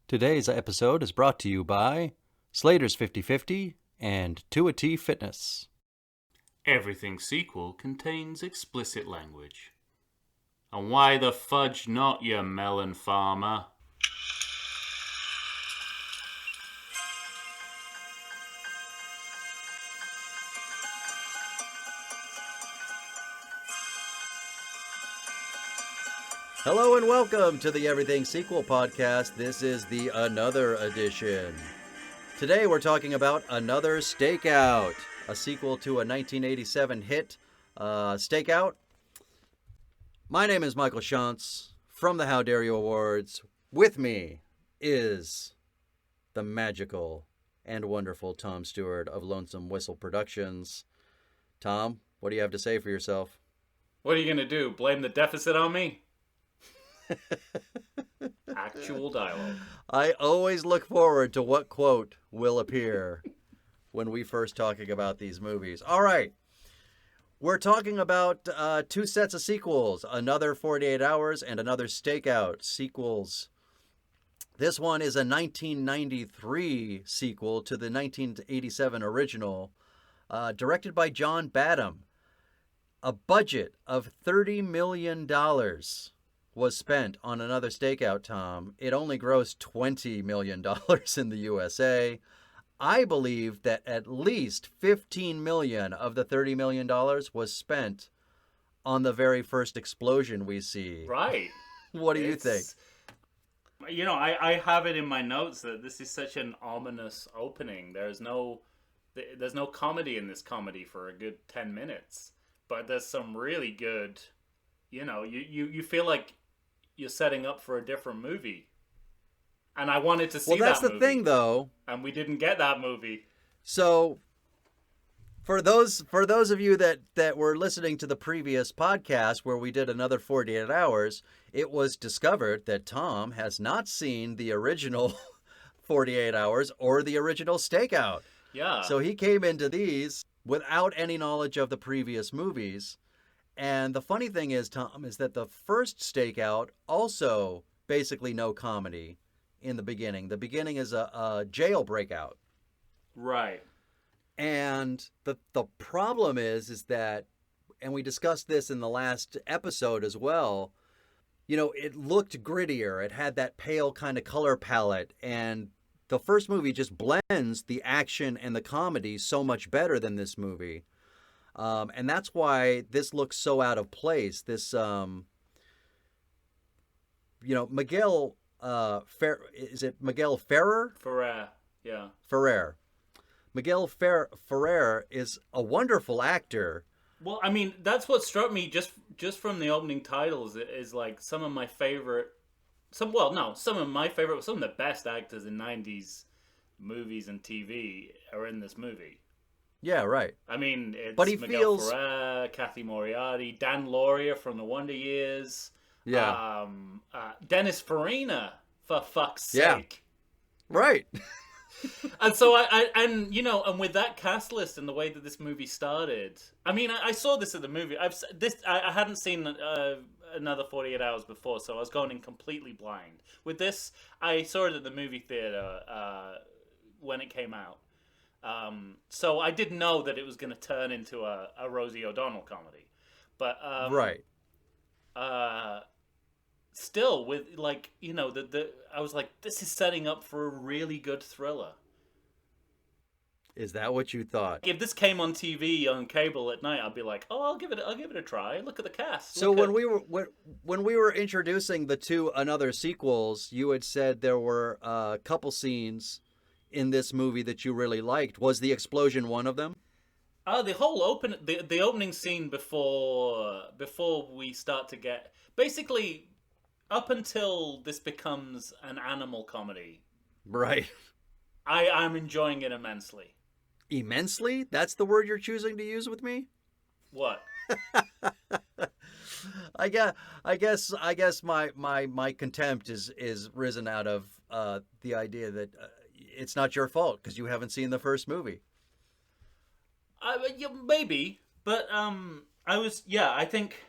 Today's episode is brought to you by Slater's 50/50 and To a T Fitness. Everything sequel contains explicit language. And why the fudge not, you melon farmer? Hello and welcome to the Everything Sequel podcast. This is the Another edition. Today we're talking about Another Stakeout, a sequel to a 1987 hit, Stakeout. My name is Michael Shantz from the How Dare You Awards. With me is the magical and wonderful Tom Stewart of Lonesome Whistle Productions. Tom, what do you have to say for yourself? What are you going to do? Blame the deficit on me? Actual dialogue. I always look forward to what quote will appear when we first talking about these movies. All right. We're talking about two sets of sequels, Another 48 Hours and Another Stakeout sequels. This one is a 1993 sequel to the 1987 original, directed by John Badham. A budget of $30 million was spent on Another Stakeout, Tom. It only grossed $20 million in the USA. I believe that at least $15 million of the $30 million was spent on the very first explosion we see. Right. What do you think? You know, I have it in my notes that this is such an ominous opening. There's no comedy in this comedy for a good 10 minutes. But there's some really good, you feel like you're setting up for a different movie. And I wanted to see that movie. Well, that's the thing, though. And we didn't get that movie. So, for those of you that were listening to the previous podcast where we did Another 48 Hours, it was discovered that Tom has not seen the original 48 Hours or the original Stakeout. Yeah. So he came into these without any knowledge of the previous movies. And the funny thing is, Tom, is that the first Stakeout also basically no comedy in the beginning. The beginning is a jail breakout. Right. And the problem is that, and we discussed this in the last episode as well, it looked grittier. It had that pale kind of color palette. And the first movie just blends the action and the comedy so much better than this movie. And that's why this looks so out of place. This, Miguel, is it Miguel Ferrer? Ferrer, yeah. Ferrer. Miguel Ferrer is a wonderful actor. Well, I mean, that's what struck me just from the opening titles is like some of the best actors in 90s movies and TV are in this movie. Yeah, right. I mean, it's but he Miguel feels... Ferrer, Kathy Moriarty, Dan Lauria from The Wonder Years. Yeah. Dennis Farina, for fuck's sake. Yeah. Right. And so and with that cast list and the way that this movie started, I mean, I saw this at the movie. I hadn't seen Another 48 Hours before, so I was going in completely blind. With this, I saw it at the movie theater when it came out. So I didn't know that it was going to turn into a Rosie O'Donnell comedy, but right. Still, with I was like, this is setting up for a really good thriller. Is that what you thought? If this came on TV on cable at night, I'd be like, oh, I'll give it a try. Look at the cast. So when we were introducing the two Another sequels, you had said there were a couple scenes in this movie that you really liked. Was the explosion one of them? The whole the opening scene before we start to get basically up until this becomes an animal comedy. Right. I'm enjoying it immensely. Immensely? That's the word you're choosing to use with me? What? I guess my contempt is risen out of the idea that it's not your fault because you haven't seen the first movie. Yeah, maybe, but I think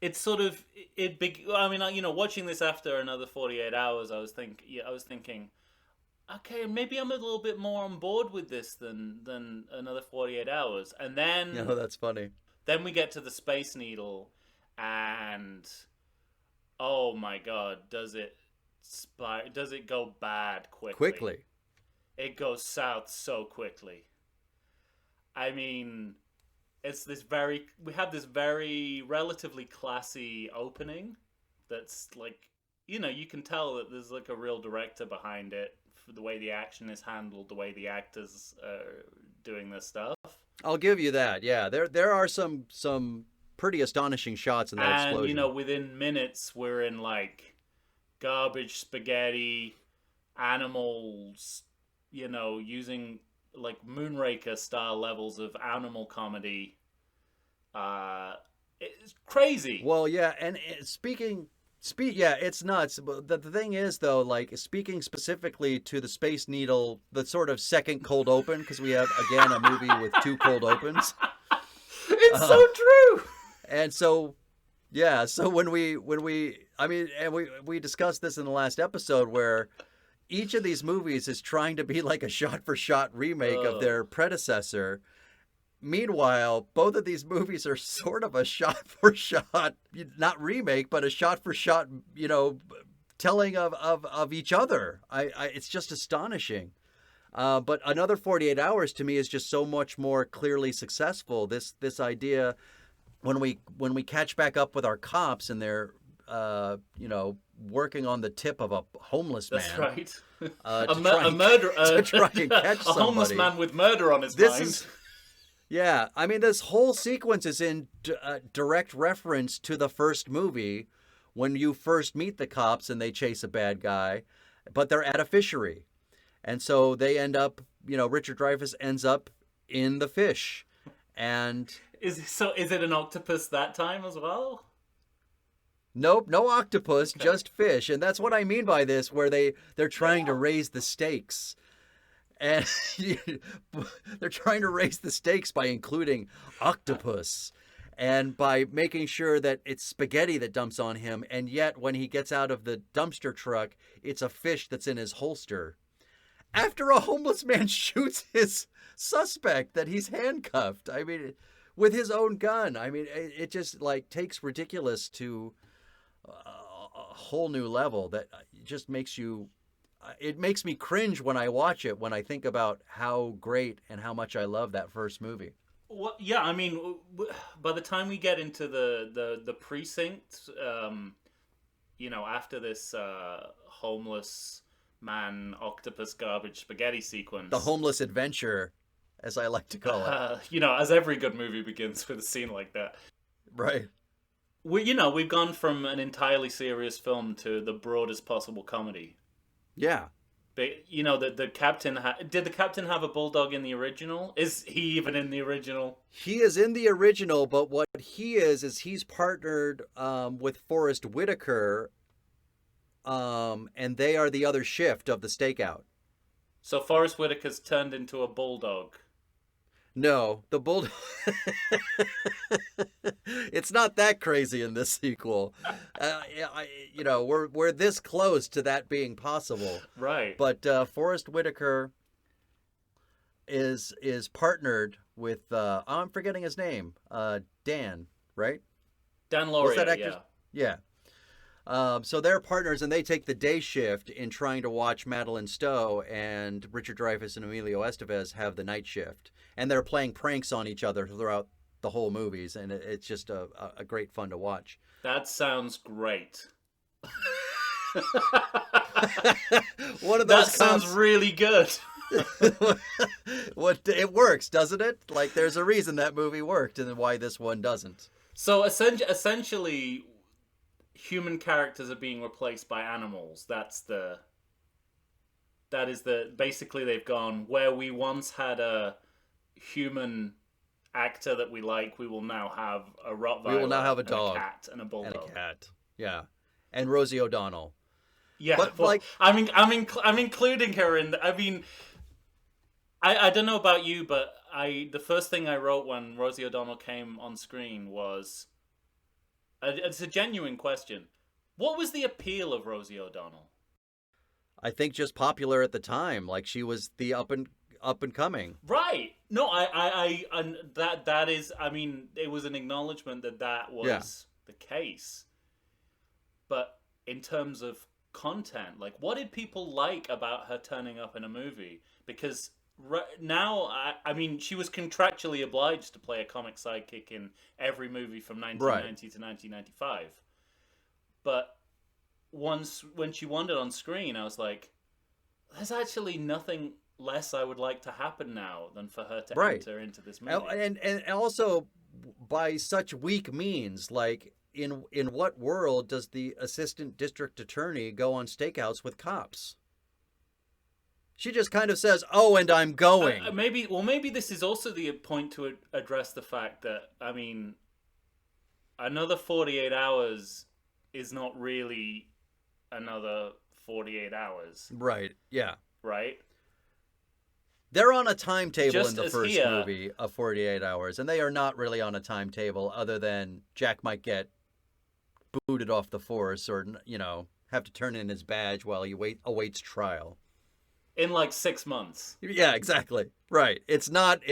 it's sort of I mean, watching this after another 48 hours, I was thinking, okay, maybe I'm a little bit more on board with this than another 48 hours. And That's funny. then we get to the Space Needle, and oh my god, does it go bad quickly? Quickly. It goes south so quickly. I mean, we have this very relatively classy opening that's like, you can tell that there's like a real director behind it, for the way the action is handled, the way the actors are doing their stuff. I'll give you that. Yeah, there are some pretty astonishing shots in that explosion. And within minutes we're in like garbage spaghetti, animals, using like Moonraker style levels of animal comedy. It's crazy. Well, yeah, and yeah, it's nuts. But the thing is, though, like speaking specifically to the Space Needle, the sort of second cold open, because we have again a movie with two cold opens. It's so true. And so, yeah, so when we I mean, and we discussed this in the last episode where each of these movies is trying to be like a shot-for-shot remake of their predecessor. Meanwhile, both of these movies are sort of a shot-for-shot, not remake, but a shot-for-shot, telling of each other. It's just astonishing. But Another 48 Hours to me is just so much more clearly successful. This idea, when we catch back up with our cops and they're working on the tip of a homeless man. That's right. A murderer to try and catch somebody. A homeless man with murder on his mind. Yeah, I mean, this whole sequence is in direct reference to the first movie when you first meet the cops and they chase a bad guy, but they're at a fishery. And so they end up, Richard Dreyfuss ends up in the fish. And is it an octopus that time as well? Nope, no octopus, just fish. And that's what I mean by this, where they're trying to raise the stakes. And they're trying to raise the stakes by including octopus and by making sure that it's spaghetti that dumps on him. And yet when he gets out of the dumpster truck, it's a fish that's in his holster. After a homeless man shoots his suspect that he's handcuffed. I mean, with his own gun. I mean, it just like takes ridiculous to a whole new level that just makes you... It makes me cringe when I watch it, when I think about how great and how much I love that first movie. Well, yeah, I mean, by the time we get into the precinct, after this homeless man octopus garbage spaghetti sequence, the homeless adventure, as I like to call it, as every good movie begins with a scene like that, right? We've gone from an entirely serious film to the broadest possible comedy. Yeah. But, the captain... Did the captain have a bulldog in the original? Is he even in the original? He is in the original, but what he is he's partnered with Forrest Whitaker, and they are the other shift of the Stakeout. So Forrest Whitaker's turned into a bulldog. No, the bulldog... It's not that crazy in this sequel. We're this close to that being possible. Right. But Forrest Whitaker is partnered with... I'm forgetting his name. Dan, right? Dan Lauria, yeah. Yeah. So they're partners, and they take the day shift in trying to watch Madeline Stowe, and Richard Dreyfuss and Emilio Estevez have the night shift. And they're playing pranks on each other throughout the whole movies, and it's just a great fun to watch. That sounds great. One of those that sounds really good. It works, doesn't it? Like, there's a reason that movie worked, and why this one doesn't. So essentially, human characters are being replaced by animals. Basically they've gone, where we once had a human actor that we like, we will now have a Rottweiler. We will now have a dog, a cat, and a bulldog, and a cat. Yeah, and Rosie O'Donnell. Yeah, but well, I'm including her in. I mean, I don't know about you, but the first thing I wrote when Rosie O'Donnell came on screen was, It's a genuine question. What was the appeal of Rosie O'Donnell? I think just popular at the time, like she was the up and coming. Right. No, and that is. I mean, it was an acknowledgement that that Yeah. was the case. But in terms of content, like, what did people like about her turning up in a movie? Because now, I mean, she was contractually obliged to play a comic sidekick in every movie from Right. 1990 to 1995. But once when she wandered on screen, I was like, there's actually nothing less I would like to happen now than for her to Right. enter into this movie. And also by such weak means, like in what world does the assistant district attorney go on stakeouts with cops? She just kind of says, "Oh, and I'm going." Maybe this is also the point to address the fact that, I mean, another 48 hours is not really another 48 hours, Right. Yeah. right? They're on a timetable Just in the as first here- movie of 48 Hours, and they are not really on a timetable other than Jack might get booted off the force or, have to turn in his badge while he awaits trial. In like 6 months. Yeah, exactly. Right. It's not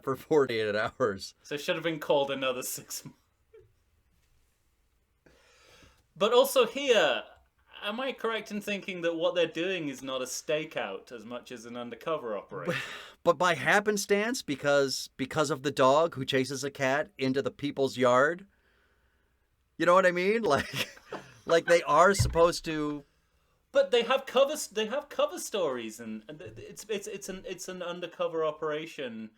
for 48 hours. So it should have been called another 6 months. But also here, am I correct in thinking that what they're doing is not a stakeout as much as an undercover operation? But by happenstance, because of the dog who chases a cat into the people's yard. You know what I mean? Like they are supposed to. But they have cover stories, and it's an undercover operation.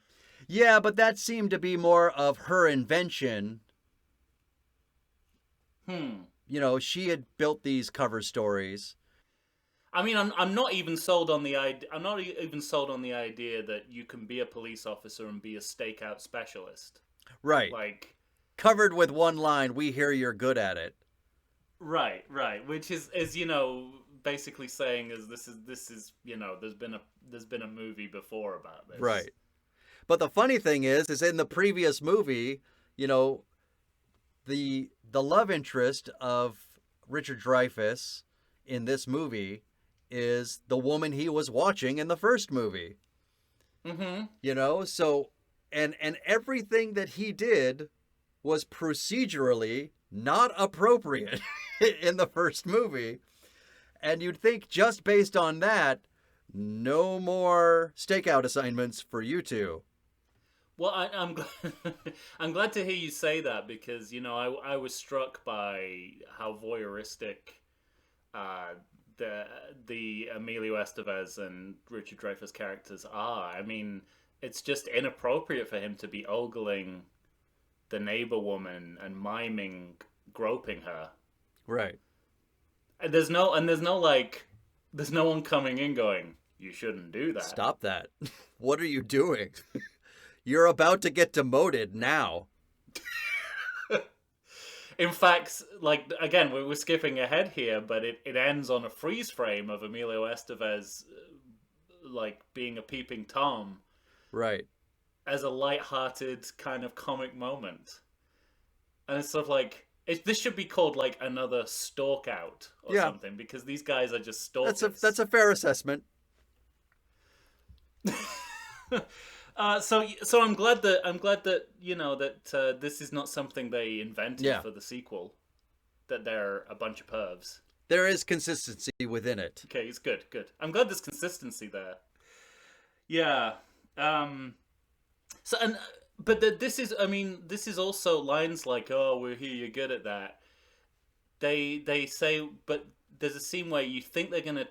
Yeah, but that seemed to be more of her invention. She had built these cover stories. I mean, I'm not even sold on the idea. I'm not even sold on the idea that you can be a police officer and be a stakeout specialist. Right. Like, covered with one line, "We hear you're good at it." Right, which is basically saying this is there's been a movie before about this. Right. But the funny thing is in the previous movie, the love interest of Richard Dreyfuss in this movie is the woman he was watching in the first movie. Mm-hmm. So and everything that he did was procedurally not appropriate in the first movie. And you'd think just based on that, no more stakeout assignments for you two. Well, I'm I'm glad to hear you say that because I was struck by how voyeuristic the Emilio Estevez and Richard Dreyfuss characters are. I mean, it's just inappropriate for him to be ogling the neighbor woman and miming groping her. Right. And there's no one coming in going, "You shouldn't do that. Stop that. What are you doing? You're about to get demoted now." In fact, like, again, we're skipping ahead here, but it ends on a freeze frame of Emilio Estevez like being a peeping Tom. Right. As a light-hearted kind of comic moment. And it's sort of like, this should be called like Another Stalkout or something, because these guys are just stalkers. That's a fair assessment. So I'm glad that this is not something they invented for the sequel. That they're a bunch of pervs. There is consistency within it. Okay, it's good. I'm glad there's consistency there. Yeah. This is also lines like, "Oh, we're here, you're good at that." They say, but there's a scene where you think they're gonna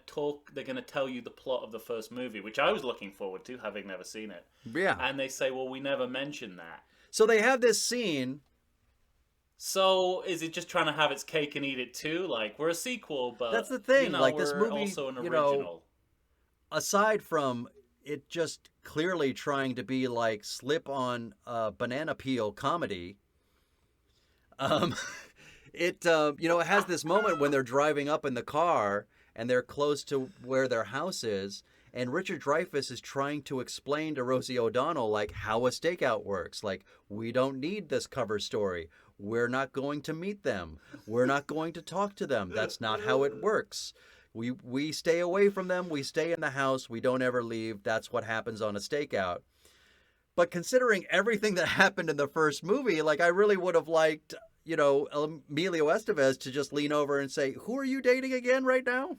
tell you the plot of the first movie, which I was looking forward to, having never seen it. Yeah. And they say, "Well, we never mentioned that." So they have this scene. So is it just trying to have its cake and eat it too? Like, we're a sequel, but that's the thing. Like, this we're movie, also an original. Aside from it just clearly trying to be like slip on banana peel comedy, it has this moment when they're driving up in the car and they're close to where their house is, and Richard Dreyfuss is trying to explain to Rosie O'Donnell like how a stakeout works. Like, we don't need this cover story. we're not going to meet them. We're not going to talk to them. That's not how it works. We stay away from them. We stay in the house. We don't ever leave. That's what happens on a stakeout. But considering everything that happened in the first movie, like I really would have liked, Emilio Estevez to just lean over and say, "Who are you dating again right now?"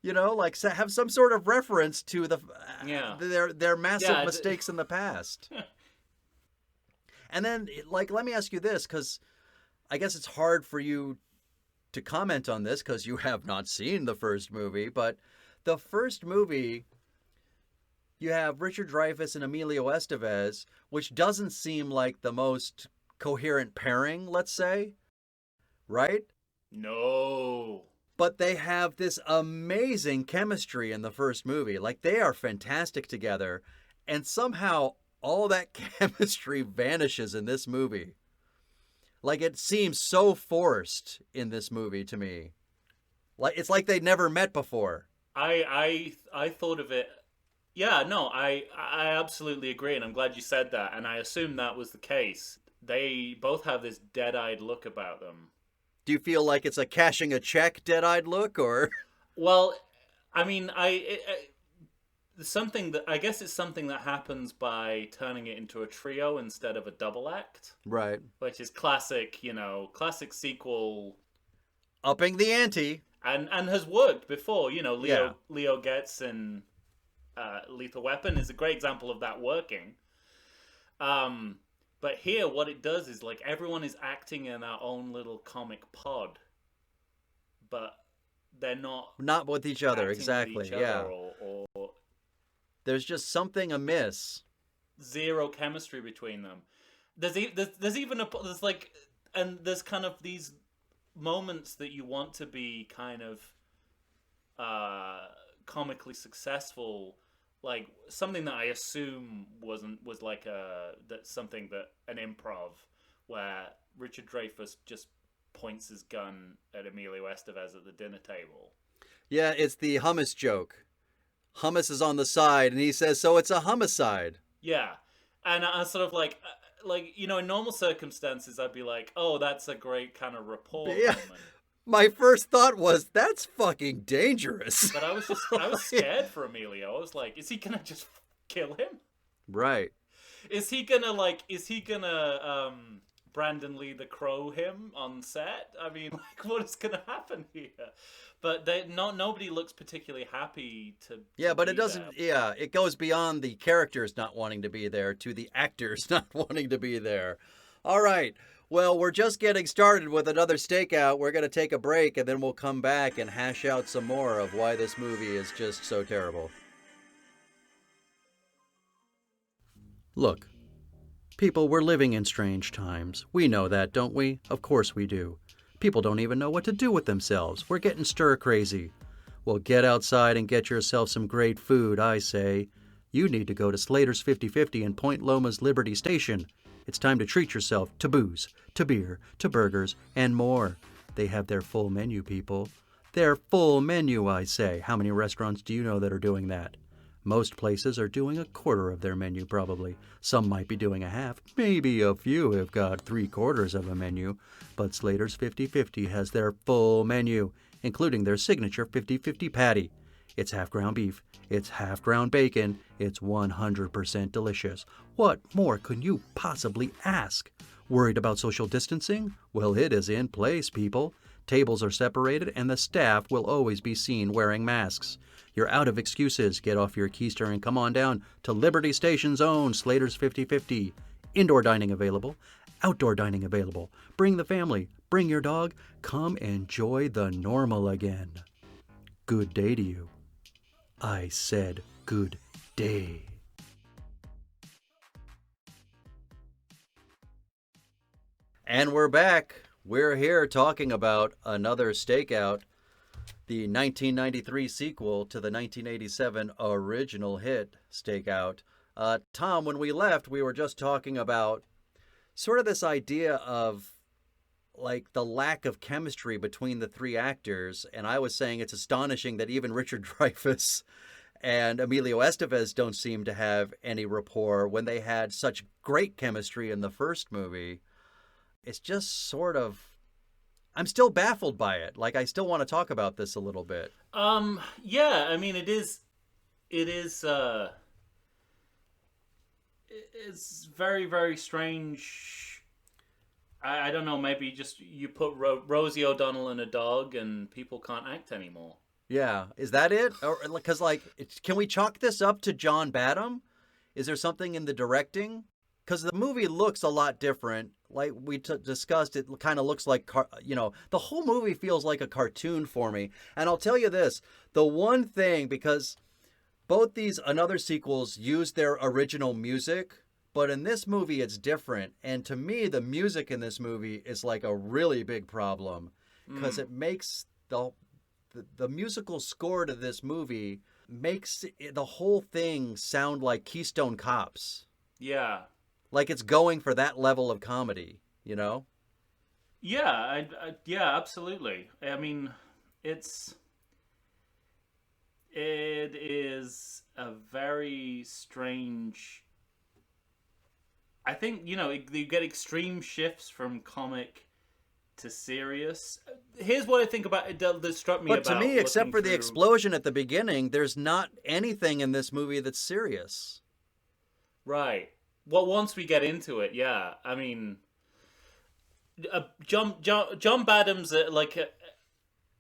Like have some sort of reference to their massive mistakes in the past. And then, like, let me ask you this, because I guess it's hard for you to comment on this because you have not seen the first movie, but the first movie, you have Richard Dreyfuss and Emilio Estevez, which doesn't seem like the most coherent pairing, let's say, right? No. But they have this amazing chemistry in the first movie. Like, they are fantastic together, and somehow all that chemistry vanishes in this movie. Like, it seems so forced in this movie to me. Like, it's like they'd never met before. I thought of it. Yeah, no, I absolutely agree, and I'm glad you said that. And I assume that was the case. They both have this dead-eyed look about them. Do you feel like it's a cashing a check dead-eyed look, or? Well, I mean, something that I guess it's something that happens by turning it into a trio instead of a double act, Right? which is classic, classic sequel, Upping the ante, and has worked before. Yeah. Leo Getz in Lethal Weapon is a great example of that working. But here, what it does is like everyone is acting in their own little comic pod, but they're not with each other, acting exactly. with each Yeah. other or There's just something amiss. zero chemistry between them. There's even there's like, and there's kind of these moments that you want to be kind of comically successful, like something that I assume was like something that an improv where Richard Dreyfuss just points his gun at Emilio Estevez at the dinner table. Yeah, it's the hummus joke. Hummus is on the side, and he says, "So it's a homicide." Yeah, and I sort of like in normal circumstances, I'd be like, "Oh, that's a great kind of rapport Yeah. moment." My first thought was, that's fucking dangerous. But I was scared for Emilio. I was like, is he gonna just kill him? Right. Is he gonna Brandon Lee the Crow him on set? I mean, like, what is gonna happen here? But nobody looks particularly happy to. Yeah, but be it doesn't. there. Yeah, it goes beyond the characters not wanting to be there to the actors not wanting to be there. All right. Well, we're just getting started with Another Stakeout. We're going to take a break, and then we'll come back and hash out some more of why this movie is just so terrible. Look, people, we're living in strange times. We know that, don't we? Of course we do. People don't even know what to do with themselves. We're getting stir crazy. Well, get outside and get yourself some great food, I say. You need to go to Slater's 50/50 in Point Loma's Liberty Station. It's time to treat yourself to booze, to beer, to burgers, and more. They have their full menu, people. Their full menu, I say. How many restaurants do you know that are doing that? Most places are doing a quarter of their menu, probably. Some might be doing a half. Maybe a few have got 3/4 of a menu. But Slater's 50/50 has their full menu, including their signature 50/50 patty. It's half ground beef. It's half ground bacon. It's 100% delicious. What more could you possibly ask? Worried about social distancing? Well, it is in place, people. Tables are separated, and the staff will always be seen wearing masks. You're out of excuses. Get off your keister and come on down to Liberty Station's own Slater's 50/50. Indoor dining available. Outdoor dining available. Bring the family. Bring your dog. Come enjoy the normal again. Good day to you. I said good day. And we're back. We're here talking about Another Stakeout, the 1993 sequel to the 1987 original hit Stakeout. Tom, when we left, we were just talking about sort of this idea of like the lack of chemistry between the three actors, and I was saying it's astonishing that even Richard Dreyfuss and Emilio Estevez don't seem to have any rapport when they had such great chemistry in the first movie. it's just sort of, I'm still baffled by it. Like, I still want to talk about this a little bit. Yeah, I mean, it is, it's very, very strange. I don't know, maybe just you put Rosie O'Donnell in a dog and people can't act anymore. Yeah, is that it? Or because like, can we chalk this up to John Badham? Is there something in the directing? Because the movie looks a lot different. Like we discussed, it kind of looks like the whole movie feels like a cartoon for me. And I'll tell you this: the one thing, because both these Another sequels use their original music, but in this movie it's different. And to me, the music in this movie is like a really big problem because it makes the musical score to this movie makes the whole thing sound like Keystone Cops. Yeah. Like it's going for that level of comedy, you know? Yeah, yeah, absolutely. I mean, it is a very strange. I think you get extreme shifts from comic to serious. Here's what I think about it that struck me But about to me, except looking for the through. explosion at the beginning, there's not anything in this movie that's serious. Right. Well, once we get into it, yeah. I mean, John Badham's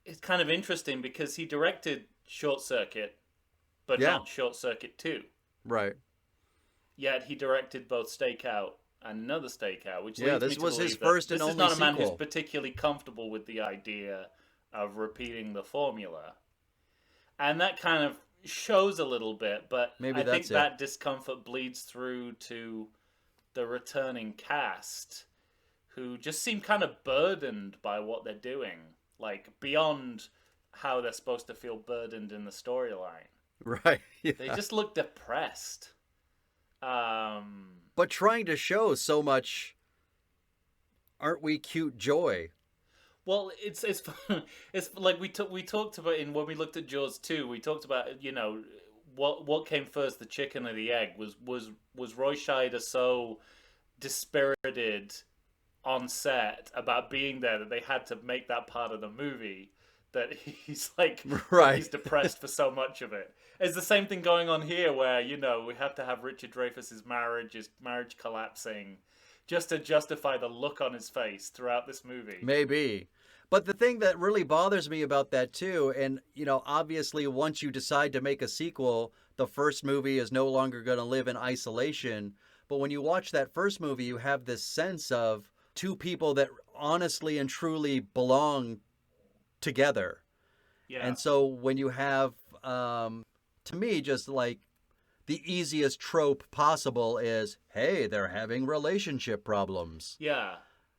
it's kind of interesting because he directed Short Circuit, but Yeah, not Short Circuit 2. right. Yet he directed both Stakeout and Another Stakeout, which Yeah, leads me this to was his believe that first and this is only not a man who's sequel. particularly comfortable with the idea of repeating the formula. And that kind of shows a little bit, but Maybe I think that's it. that discomfort bleeds through to the returning cast, who just seem kind of burdened by what they're doing, like beyond how they're supposed to feel burdened in the storyline. Right. They Yeah. just look depressed. Um, But trying to show so much aren't we cute joy. well, it's it's like we talked about in when we looked at Jaws 2. We talked about what came first, the chicken or the egg. Was Roy Scheider so dispirited on set about being there that they had to make that part of the movie, that he's like Right. he's depressed for so much of it. It's the same thing going on here where we have to have Richard Dreyfuss's marriage collapsing just to justify the look on his face throughout this movie. Maybe. But the thing that really bothers me about that too, and obviously once you decide to make a sequel, the first movie is no longer going to live in isolation. But when you watch that first movie, you have this sense of two people that honestly and truly belong together. Yeah. And so when you have, to me, just like the easiest trope possible is, hey, they're having relationship problems. Yeah.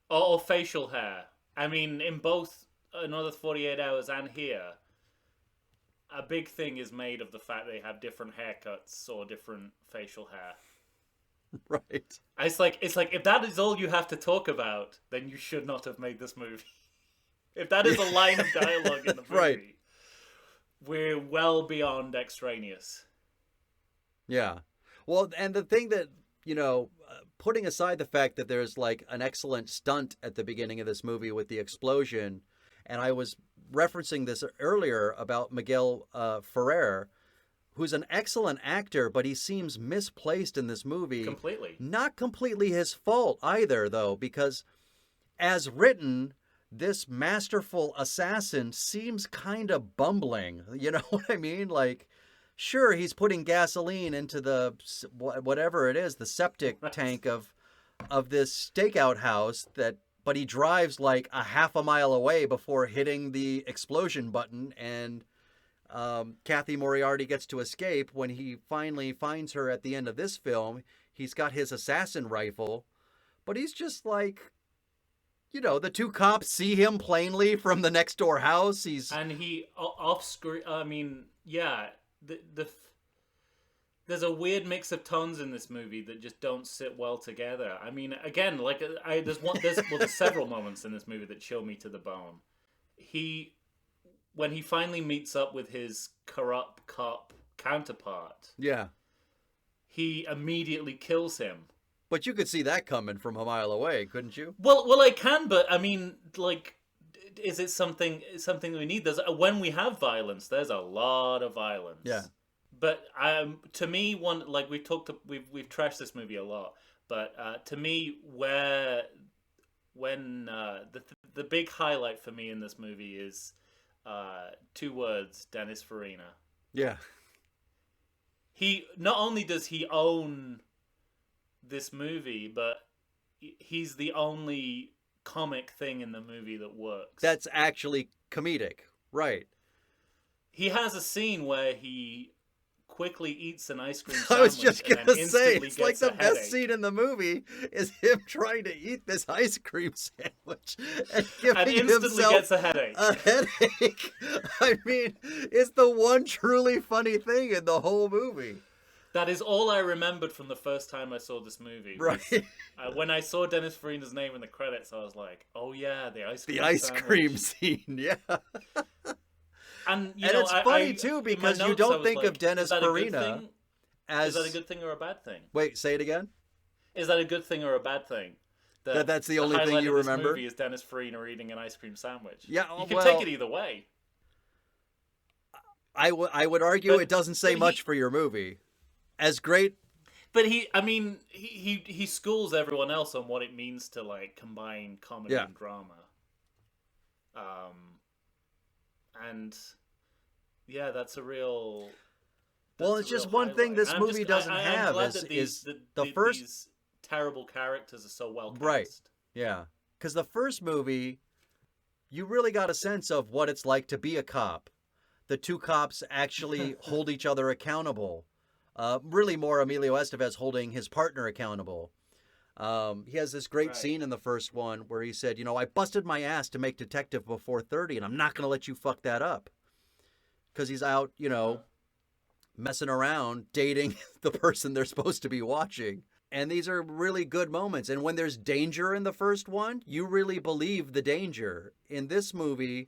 Or facial hair. I mean, in both Another 48 Hours and here, a big thing is made of the fact they have different haircuts or different facial hair. Right. It's like if that is all you have to talk about, then you should not have made this movie. If that is a line of dialogue in the movie, Right. we're well beyond extraneous. Yeah. Well, and the thing that, putting aside the fact that there's like an excellent stunt at the beginning of this movie with the explosion, and I was referencing this earlier about Miguel Ferrer, who's an excellent actor, but he seems misplaced in this movie. Completely. Not completely his fault either, though, because as written, this masterful assassin seems kind of bumbling. You know what I mean? Like, sure, he's putting gasoline into the whatever it is, the septic tank of this stakeout house but he drives like a half a mile away before hitting the explosion button, and Kathy Moriarty gets to escape. When he finally finds her at the end of this film, he's got his assassin rifle, but he's just like, the two cops see him plainly from the next door house. And he off screen. I mean, yeah, there's a weird mix of tones in this movie that just don't sit well together. I mean, again, like there's several moments in this movie that chill me to the bone. When he finally meets up with his corrupt cop counterpart, yeah, he immediately kills him. But you could see that coming from a mile away, couldn't you? Well, I can, but I mean, like, is it something we need? There's when we have violence, there's a lot of violence. Yeah. But to me, one like we've trashed this movie a lot, but to me, the big highlight for me in this movie is 2 words: Dennis Farina. Yeah. He not only does he own this movie, but he's the only comic thing in the movie that works. That's actually comedic, right? He has a scene where he quickly eats an ice cream sandwich. I was just and gonna then say, instantly it's like gets the a best headache. scene in the movie is him trying to eat this ice cream sandwich and And giving instantly himself gets a headache. a headache. I mean, it's the one truly funny thing in the whole movie. That is all I remembered from the first time I saw this movie. Right. When I saw Dennis Farina's name in the credits, I was like, "Oh yeah, the ice cream." The ice sandwich. cream scene, yeah. And And it's funny too because you don't think of Dennis Farina as. Is that a good thing or a bad thing? Wait, say it again. Is that a good thing or a bad thing? That's the only thing highlight you of this remember? movie is Dennis Farina eating an ice cream sandwich. Yeah, you can well, take it either way. I would argue But- it doesn't say but much for your movie. As great. But he schools everyone else on what it means to like combine comedy Yeah. and drama. And yeah, that's a real. Well, that's it's a just real one thing highlight. this I'm movie just- doesn't I'm have glad is that these terrible characters are so well cast. Right. Yeah. Because the first movie, you really got a sense of what it's like to be a cop. The 2 cops actually hold each other accountable. Really more Emilio Estevez holding his partner accountable. He has this great scene in the first one where he said, I busted my ass to make detective before 30, and I'm not going to let you fuck that up. Because he's out, messing around, dating the person they're supposed to be watching. And these are really good moments. And when there's danger in the first one, you really believe the danger. In this movie,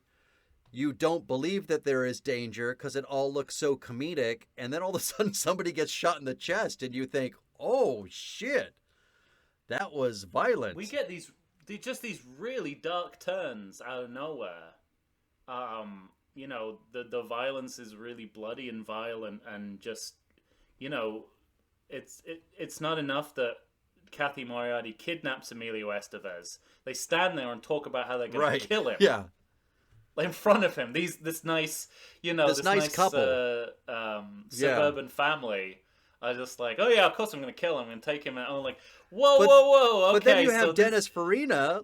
you don't believe that there is danger because it all looks so comedic. And then all of a sudden somebody gets shot in the chest and you think, oh, shit, that was violent. We get these really dark turns out of nowhere. The violence is really bloody and violent, and just, it's not enough that Kathy Moriarty kidnaps Emilio Estevez. They stand there and talk about how they're going to kill him. Yeah. In front of him, this nice, this nice couple, suburban family are just like, oh yeah, of course I'm going to kill him and take him. And I'm like, whoa, okay. But then you have Dennis Farina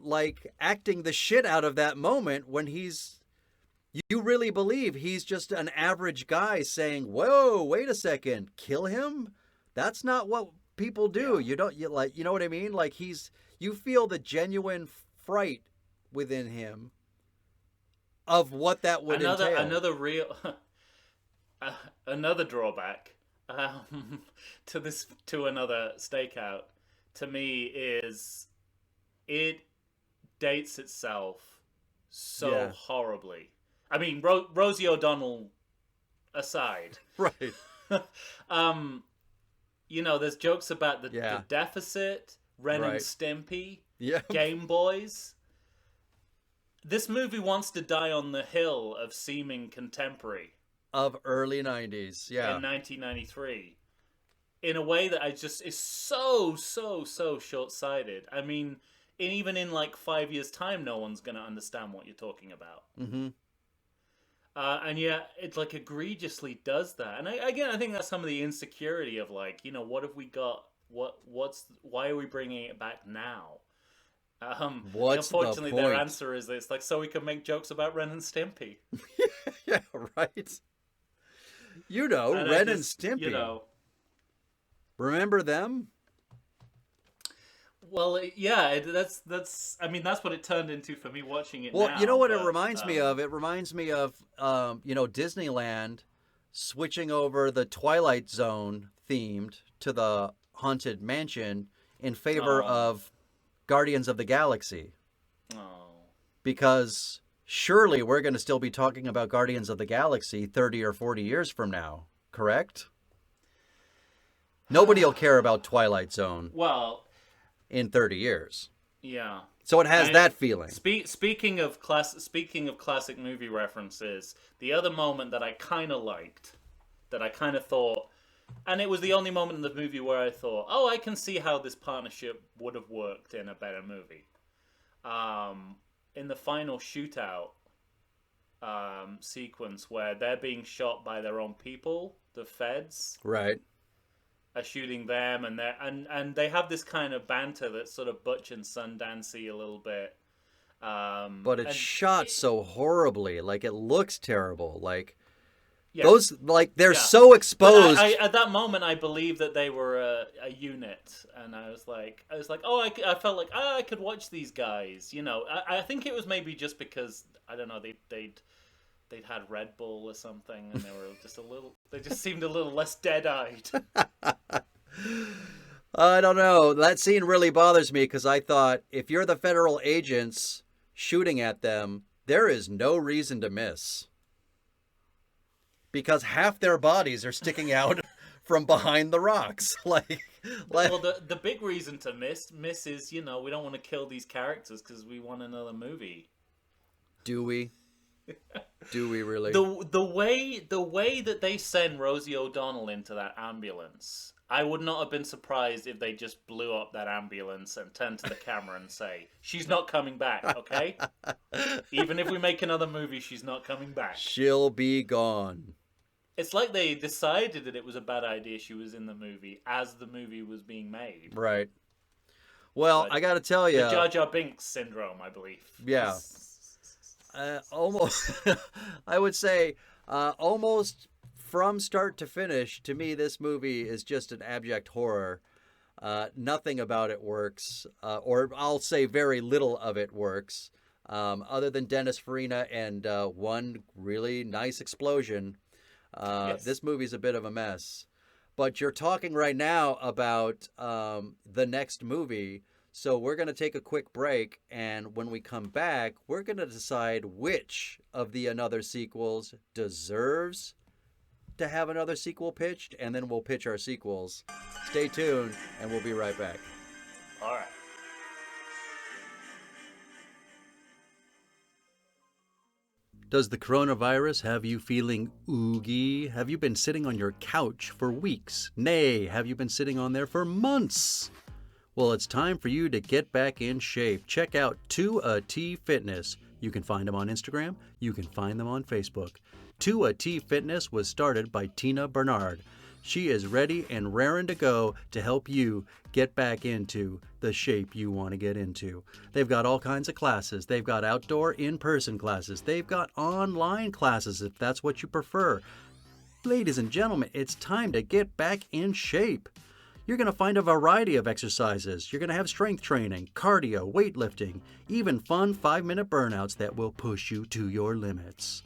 acting the shit out of that moment when you really believe he's just an average guy saying, whoa, wait a second, kill him? That's not what people do. Yeah. You know what I mean? You feel the genuine fright within him of what that would entail. Another drawback to Another Stakeout to me is it dates itself so horribly. I mean, Rosie O'Donnell aside, right? There's jokes about the deficit, Ren and Stimpy, Game Boys. This movie wants to die on the hill of seeming contemporary of early 90s, in 1993, in a way that is so short-sighted. I mean, even in 5 years' time, no one's gonna understand what you're talking about. Mm-hmm. And yet, it egregiously does that. And I think that's some of the insecurity of what have we got? Why are we bringing it back now? Unfortunately, their answer is it's so we can make jokes about Ren and Stimpy. Yeah, right. Ren and Stimpy. Remember them? Well, yeah, that's what it turned into for me watching it. Well, now, you know what it reminds me of? It reminds me of Disneyland switching over the Twilight Zone themed to the Haunted Mansion in favor of Guardians of the Galaxy. Oh. Because surely we're going to still be talking about Guardians of the Galaxy 30 or 40 years from now, correct? Nobody will care about Twilight Zone. Well, in 30 years. Yeah. So it has that feeling. Speaking of classic movie references, the other moment that I kind of liked, that I kind of thought, and it was the only moment in the movie where I thought, oh, I can see how this partnership would have worked in a better movie. In the final shootout sequence where they're being shot by their own people, the feds. Right. Are shooting them, and they have this kind of banter that's sort of Butch and Sundancey a little bit. But it's shot so horribly. Like, it looks terrible. Like, yeah. those, like, they're so exposed. At that moment, I believed that they were a unit, and I was like, oh, I felt like, oh, I could watch these guys. You know, I think it was maybe just because, I don't know, they'd had Red Bull or something, and they just seemed a little less dead-eyed. I don't know. That scene really bothers me because I thought, if you're the federal agents shooting at them, there is no reason to miss. Because half their bodies are sticking out from behind the rocks. Like well, the big reason to miss is, you know, we don't want to kill these characters because we want another movie. Do we? Do we really? The way that they send Rosie O'Donnell into that ambulance, I would not have been surprised if they just blew up that ambulance and turned to the camera and say, she's not coming back, okay? Even if we make another movie, she's not coming back. She'll be gone. It's like they decided that it was a bad idea she was in the movie as the movie was being made. Right. Well, I got to tell you. The Jar Jar Binks syndrome, I believe. Yeah. Almost, I would say, almost from start to finish, to me, this movie is just an abject horror. Nothing about it works, or I'll say very little of it works, other than Dennis Farina and one really nice explosion. Yes. This movie's a bit of a mess. But you're talking right now about the next movie. So we're going to take a quick break, and when we come back, we're going to decide which of the Another sequels deserves to have another sequel pitched, and then we'll pitch our sequels. Stay tuned, and we'll be right back. All right. Does the coronavirus have you feeling oogie? Have you been sitting on your couch for weeks? Nay, have you been sitting on there for months? Well, it's time for you to get back in shape. Check out 2AT Fitness. You can find them on Instagram. You can find them on Facebook. 2AT Fitness was started by Tina Bernard. She is ready and raring to go to help you get back into the shape you want to get into. They've got all kinds of classes. They've got outdoor in-person classes. They've got online classes if that's what you prefer. Ladies and gentlemen, it's time to get back in shape. You're going to find a variety of exercises. You're going to have strength training, cardio, weightlifting, even fun 5-minute burnouts that will push you to your limits.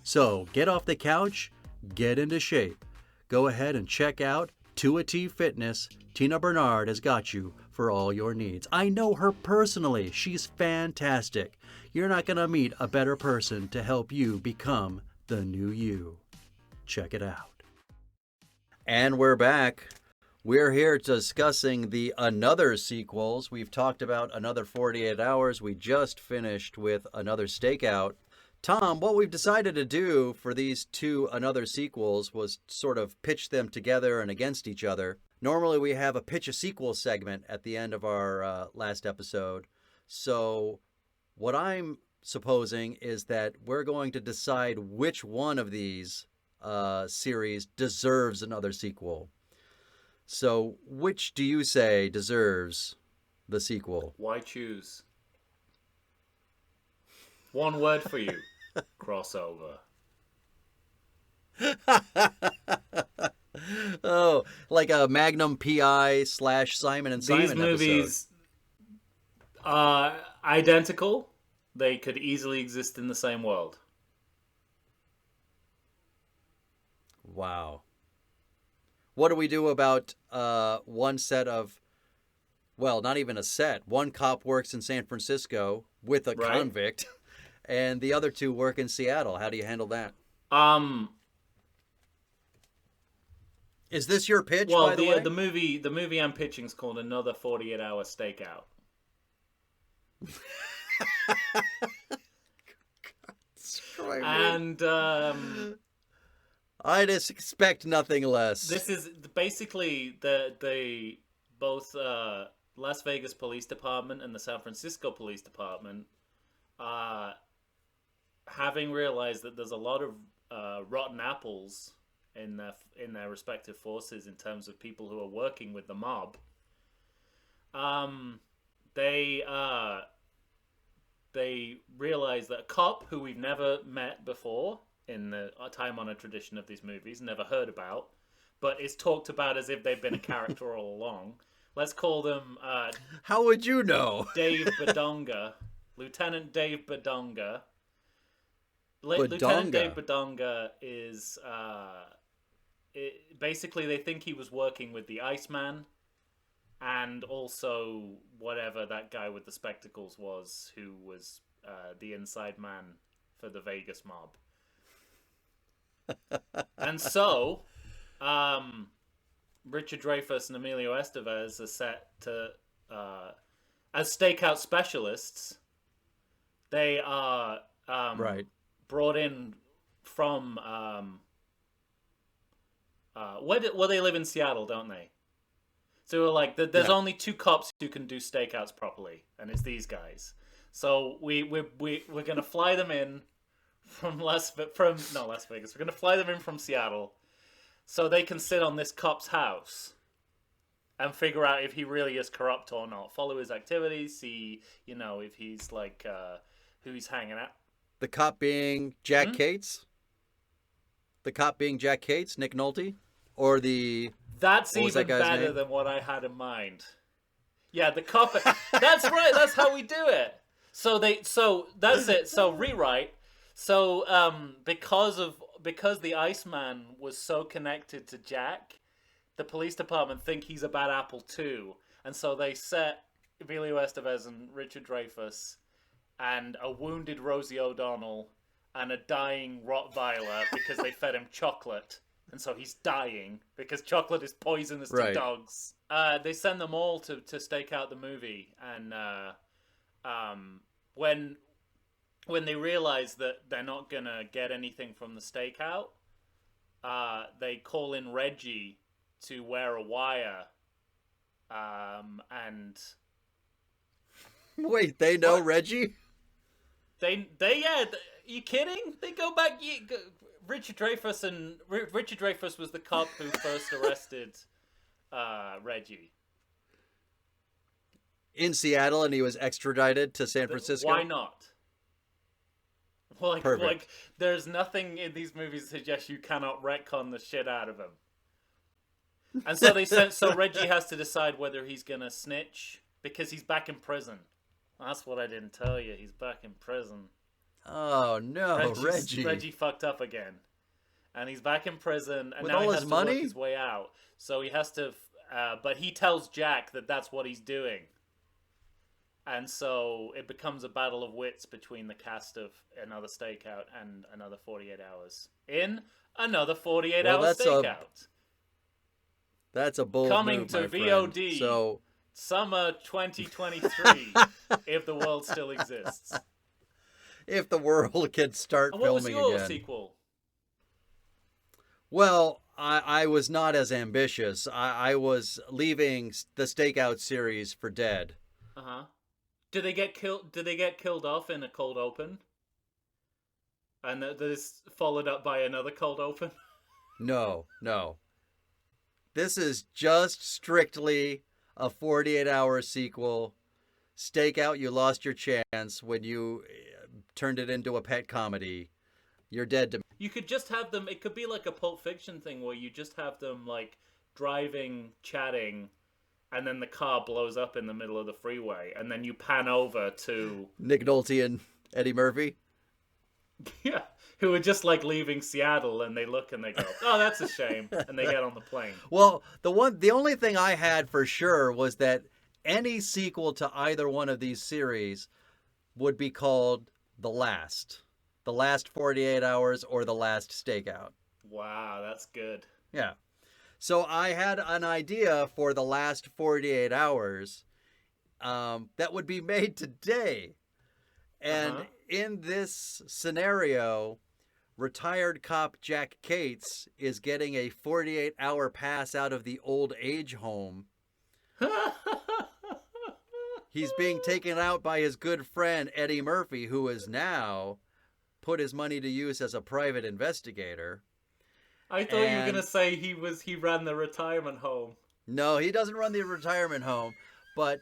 So get off the couch, get into shape. Go ahead and check out 2AT Fitness. Tina Bernard has got you for all your needs. I know her personally. She's fantastic. You're not going to meet a better person to help you become the new you. Check it out. And we're back. We're here discussing the Another sequels. We've talked about Another 48 Hours. We just finished with Another Stakeout. Tom, what we've decided to do for these two Another sequels was sort of pitch them together and against each other. Normally we have a pitch a sequel segment at the end of our last episode. So what I'm supposing is that we're going to decide which one of these series deserves another sequel. So, which do you say deserves the sequel? Why choose? One word for you. Crossover. Oh, like a Magnum PI / Simon and Simon These movies are identical. They could easily exist in the same world. Wow. What do we do about one set of, well, not even a set. One cop works in San Francisco with a convict, and the other two work in Seattle. How do you handle that? Is this your pitch, Well, by the way? the movie I'm pitching is called Another 48-Hour Stakeout. Destroy me. And I just expect nothing less. this is basically the both Las Vegas Police Department and the San Francisco Police Department, having realized that there's a lot of rotten apples in their respective forces in terms of people who are working with the mob. They realize that a cop who we've never met before in the time-honored tradition of these movies, never heard about, but is talked about as if they've been a character all along. Let's call them How would you know? Dave Badonga, Lieutenant Dave Badonga. Lieutenant Dave Badonga is basically they think he was working with the Iceman, and also whatever that guy with the spectacles was, who was the inside man for the Vegas mob. And so, Richard Dreyfuss and Emilio Estevez are set to, as stakeout specialists, they are brought in from, well, they live in Seattle, don't they? So we're like, there's only two cops who can do stakeouts properly, and it's these guys. So we're gonna fly them in from not Las Vegas. We're gonna fly them in from Seattle, so they can sit on this cop's house and figure out if he really is corrupt or not. Follow his activities, see if he's like who he's hanging out. The cop being Jack Cates. The cop being Jack Cates, Nick Nolte, or the. That's even better than what I had in mind. Yeah, the cop. That's right. That's how we do it. So that's it. So rewrite. So because the Iceman was so connected to Jack, the police department think he's a bad apple too, and so they set Emilio Estevez and Richard Dreyfuss and a wounded Rosie O'Donnell and a dying Rottweiler because they fed him chocolate. And so he's dying because chocolate is poisonous to dogs. They send them all to stake out the movie. And when they realize that they're not going to get anything from the stakeout, they call in Reggie to wear a wire. And... Wait, they know what? Reggie? Are you kidding? They go back... Richard Dreyfuss was the cop who first arrested Reggie in Seattle, and he was extradited to San Francisco. Why not? Like, there's nothing in these movies that suggests you cannot retcon the shit out of him. And so so Reggie has to decide whether he's gonna snitch because he's back in prison. That's what I didn't tell you. He's back in prison. Oh no, Reggie fucked up again, and he's back in prison, and with now all he has his to money? work his way out. So he has to, but he tells Jack that that's what he's doing, and so it becomes a battle of wits between the cast of Another Stakeout and Another 48 Hours in Another 48-Hour Stakeout. That's a bold coming move, to my VOD. Friend. So summer 2023, if the world still exists. If the world can start filming again. What was your sequel? Well, I was not as ambitious. I was leaving the Stakeout series for dead. Uh-huh. Did they get killed? Did they get killed off in a cold open? And this followed up by another cold open? No. This is just strictly a 48-hour sequel. Stakeout, you lost your chance when you turned it into a pet comedy. You're dead to me. You could just have them, it could be like a Pulp Fiction thing where you just have them like driving, chatting, and then the car blows up in the middle of the freeway, and then you pan over to Nick Nolte and Eddie Murphy. Yeah, who are just like leaving Seattle, and they look and they go, "Oh, that's a shame," and they get on the plane. Well, the only thing I had for sure was that any sequel to either one of these series would be called The Last 48 Hours or The Last Stakeout. Wow, that's good. Yeah. So I had an idea for the last 48 hours that would be made today. And Uh-huh. in this scenario, retired cop Jack Cates is getting a 48-hour pass out of the old age home. He's being taken out by his good friend Eddie Murphy, who has now put his money to use as a private investigator. I thought you were gonna And say he ran the retirement home. no, he doesn't run the retirement home, but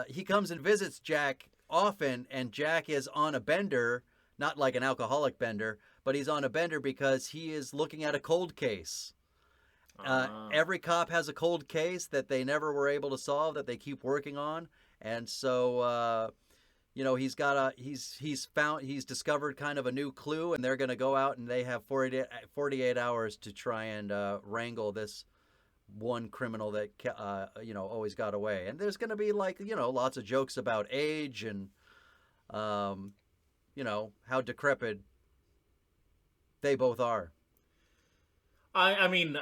he comes and visits Jack often, and Jack is on a bender, not like an alcoholic bender, but he's on a bender because he is looking at a cold case. Ah. Every cop has a cold case that they never were able to solve that they keep working on, and so he's discovered kind of a new clue, and they're going to go out and they have 48 hours to try and wrangle this one criminal that always got away. And there's going to be lots of jokes about age and how decrepit they both are. I mean,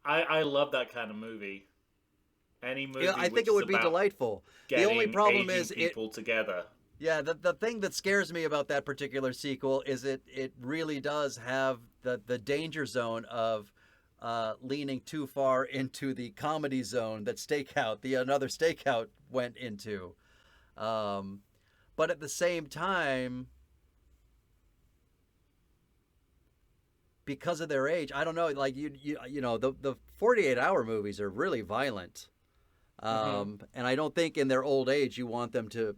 I love that kind of movie. Any movie. Yeah, I think it would be delightful. The only problem is people together. Yeah, the thing that scares me about that particular sequel is it really does have the danger zone of leaning too far into the comedy zone that Another Stakeout went into. But at the same time, because of their age, I don't know, like the 48-hour movies are really violent. And I don't think in their old age you want them to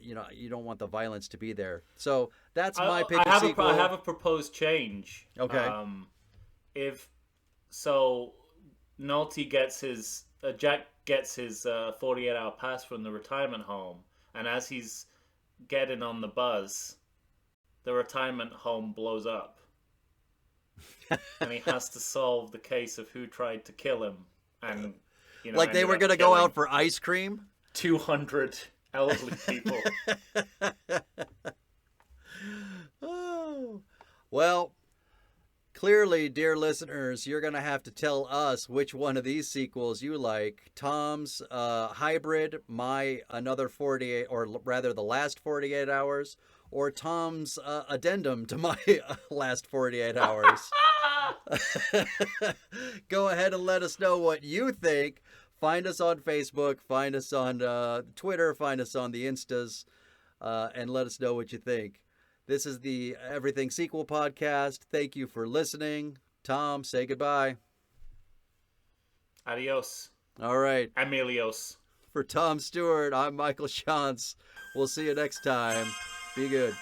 you don't want the violence to be there. So that's my pick of sequel. I have a proposed change. Okay. If so, Jack gets his 48-hour pass from the retirement home, and as he's getting on the bus, the retirement home blows up, and he has to solve the case of who tried to kill him, and. Like they were going to go out for ice cream? 200 elderly people. Oh. Well, clearly, dear listeners, you're going to have to tell us which one of these sequels you like. Tom's hybrid, my Another 48, or rather the last 48 hours, or Tom's addendum to my last 48 hours. Go ahead and let us know what you think. Find us on Facebook, find us on Twitter, find us on the Instas, and let us know what you think. This is the Everything Sequel podcast. Thank you for listening. Tom, say goodbye. Adios. All right. Amelios. For Tom Stewart, I'm Michael Shantz. We'll see you next time. Be good.